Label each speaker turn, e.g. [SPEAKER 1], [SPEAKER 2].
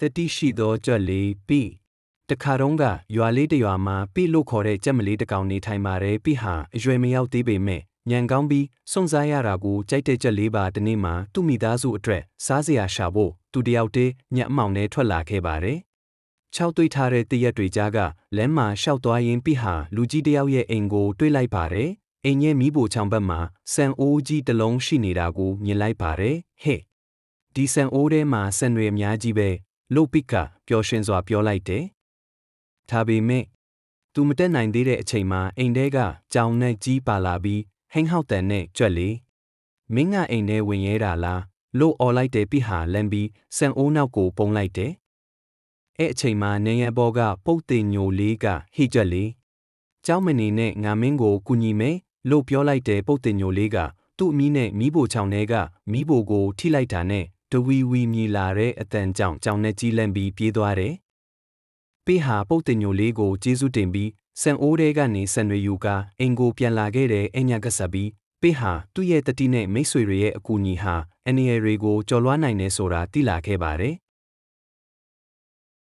[SPEAKER 1] သတိရှိသောကြွက်လေးပိတခါတုန်းကရွာလေးတစ်ရွာမှာပိလို့ခေါ်တဲ့ကြက်မလေးတစ်ကောင်နေထိုင်ပါတယ်ပိဟာအရွယ်မရောက်သေးပေမဲ့ညံကောင်းပြီးစွန့်စားရတာကိုကြိုက်တဲ့ကြက်လေးပါတနေ့မှာသူ့မိသားစုအတွက်စားစရာရှာဖို့သူတယောက်တည်းညက်အမောင်နဲ့ထွက်လာခဲ့ပါတယ်။ခြောက်သွေးထားတဲ့တရက်တွေကြားကလမ်းမှာရှောက်သွားရင်းပိဟာလူကြီးတယောက်ရဲ့အိမ်ကိုတွေ့လိုက်ပါတယ်။အိမ်ရဲ့မီးဖိုချောင်ဘက်မှာဆန်အိုးကြီးတစ်လုံးရှိနေတာကိုမြင်လိုက်ပါတယ်။ဟဲ့ဒီဆန်အိုးထဲမှာဆန်တွေအများကြီးပဲလို့ပိကပျော်ရွှင်စွာပြောလိုက်တယ်။ဒါပေမဲ့သူမတက်နိုင်သေးတဲ့အချိန်မှာအိမ်ထဲကကြောင်နဲ့ကြီးပါလာပြီးဟင်းဟောက်တန်နဲ့ကြွက်လေးမင်းကအိမ်ထဲဝင်ရဲတာလားလို့အော်လိုက်တဲ့ပိဟာလမ်းပြီးဆန်အိုးနောက်ကိုပုံလိုက်တယ်။အဲ့အချိန်မှာနေရန်ဘောကပုတ်တင်ညိုလေးကဟိကြွက်လေးကျောင်းမနေနဲ့ငါမင်းကိုကူညီမယ်လို့ပြောလိုက်တဲ့ပုတ်တင်ညိုလေးကသူ့အမီးနဲ့မီးဖိုချောင်ထဲကမီးဖိုကိုထိလိုက်တာနဲ့ဒဝီဝီမြည်လာတဲ့အတန်ကြောင့်ကြောင်နဲ့ကြီးလန့်ပြီးပြေးသွားတယ်။ပိဟာပုတ်တင်ညိုလေးကိုကျေးဇူးတင်ပြီးဆန်အိုးထဲကနေဆန်တွေယူကာအိမ်ကိုပြန်လာခဲ့တဲ့အညကဆက်ပြီးပိဟာသူ့ရဲ့တတိနဲ့မိတ်ဆွေတွေရဲ့အကူအညီဟာအန်နီယယ်တွေကိုကျော်လွှားနိုင်တယ်ဆိုတာသိလာခဲ့ပါတယ်